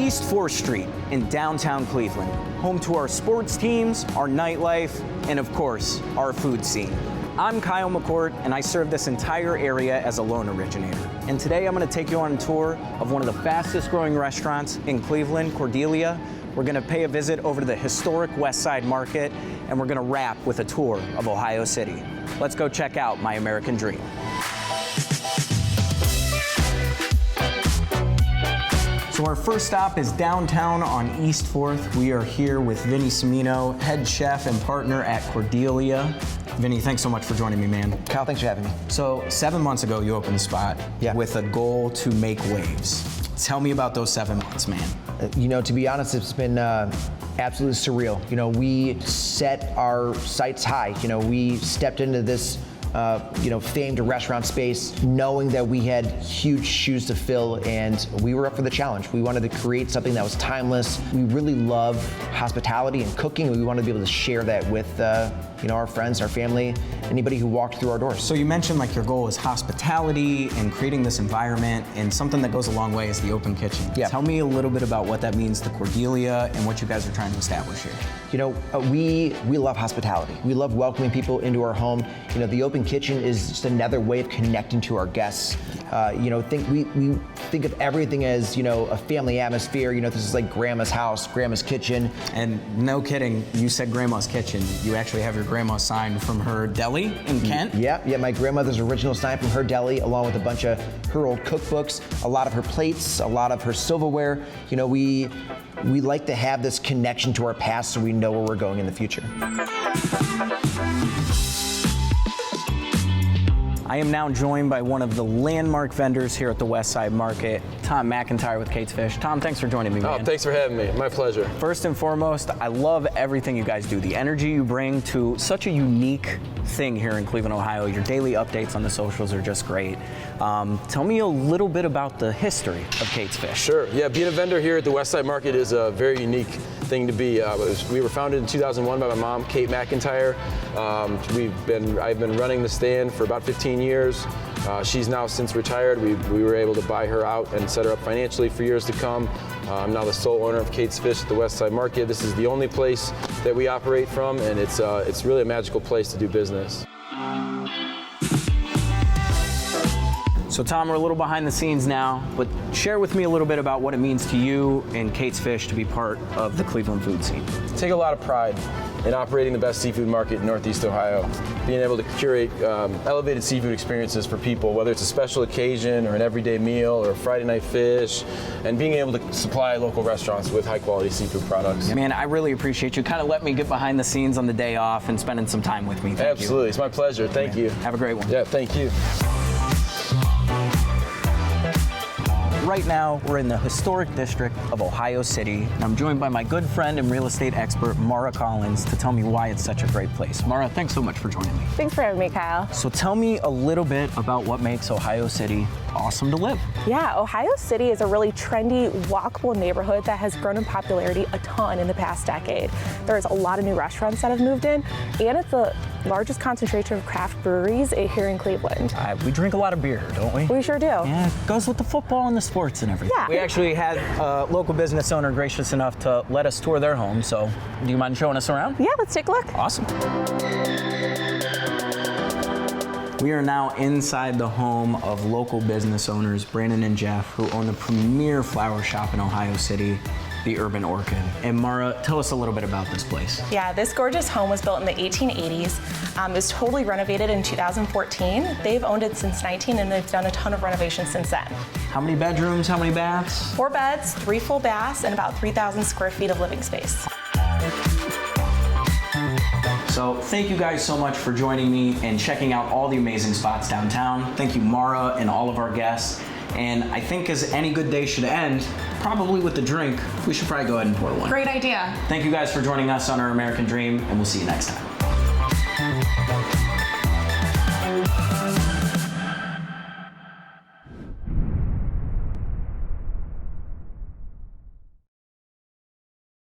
East 4th Street in downtown Cleveland, home to our sports teams, our nightlife, and of course, our food scene. I'm Kyle McCourt, and I serve this entire area as a loan originator. And today I'm gonna take you on a tour of one of the fastest growing restaurants in Cleveland, Cordelia. We're gonna pay a visit over to the historic West Side Market, and we're gonna wrap with a tour of Ohio City. Let's go check out my American dream. So our first stop is downtown on East 4th. We are here with Vinny Cimino, head chef and partner at Cordelia. Vinny, thanks so much for joining me, man. Kyle, thanks for having me. So 7 months ago, you opened the spot with a goal to make waves. Tell me about those 7 months, man. You know, to be honest, it's been absolutely surreal. You know, we set our sights high. You know, we stepped into this famed restaurant space knowing that we had huge shoes to fill, and we were up for the challenge. We wanted to create something that was timeless. We really love hospitality and cooking, and we wanted to be able to share that with our friends, our family, anybody who walked through our doors. So you mentioned like your goal is hospitality and creating this environment, and something that goes a long way is the open kitchen. Yeah. Tell me a little bit about what that means to Cordelia and what you guys are trying to establish here. You know, we love hospitality. We love welcoming people into our home. You know, the open kitchen is just another way of connecting to our guests. We think of everything as, a family atmosphere. You know, this is like grandma's house, grandma's kitchen. And no kidding, you said grandma's kitchen. You actually have your grandma's sign from her deli in Kent? Yeah, my grandmother's original sign from her deli, along with a bunch of her old cookbooks, a lot of her plates, a lot of her silverware. You know, we like to have this connection to our past so we know where we're going in the future. I am now joined by one of the landmark vendors here at the West Side Market, Tom McIntyre with Kate's Fish. Tom, thanks for joining me, man. Oh, thanks for having me. My pleasure. First and foremost, I love everything you guys do. The energy you bring to such a unique thing here in Cleveland, Ohio. Your daily updates on the socials are just great. Tell me a little bit about the history of Kate's Fish. Sure. Yeah, being a vendor here at the West Side Market is a very unique thing to be. We were founded in 2001 by my mom, Kate McIntyre. I've been running the stand for about 15 years. She's now since retired. We were able to buy her out and set her up financially for years to come. I'm now the sole owner of Kate's Fish at the West Side Market. This is the only place that we operate from, and it's really a magical place to do business. So Tom, we're a little behind the scenes now, but share with me a little bit about what it means to you and Kate's Fish to be part of the Cleveland food scene. I take a lot of pride in operating the best seafood market in Northeast Ohio, being able to curate elevated seafood experiences for people, whether it's a special occasion or an everyday meal or a Friday night fish, and being able to supply local restaurants with high quality seafood products. Man, I really appreciate you kind of let me get behind the scenes on the day off and spending some time with me. Thank Absolutely, it's my pleasure. Thank you. Have a great one. Yeah, thank you. Right now, we're in the historic district of Ohio City, and I'm joined by my good friend and real estate expert, Mara Collins, to tell me why it's such a great place. Mara, thanks so much for joining me. Thanks for having me, Kyle. So tell me a little bit about what makes Ohio City awesome to live. Yeah, Ohio City is a really trendy, walkable neighborhood that has grown in popularity a ton in the past decade. There's a lot of new restaurants that have moved in, and it's the largest concentration of craft breweries here in Cleveland. We drink a lot of beer, don't we? We sure do. Yeah, it goes with the football and the sports and everything. Yeah. We actually had a local business owner gracious enough to let us tour their home, so do you mind showing us around? Yeah, let's take a look. Awesome. We are now inside the home of local business owners, Brandon and Jeff, who own the premier flower shop in Ohio City, the Urban Orchid. And Mara, tell us a little bit about this place. Yeah, this gorgeous home was built in the 1880s. It was totally renovated in 2014. They've owned it since 19, and they've done a ton of renovations since then. How many bedrooms, how many baths? 4 beds, 3 full baths, and about 3,000 square feet of living space. So thank you guys so much for joining me and checking out all the amazing spots downtown. Thank you, Mara, and all of our guests. And I think as any good day should end, probably with a drink, we should probably go ahead and pour one. Great idea. Thank you guys for joining us on our American Dream, and we'll see you next time.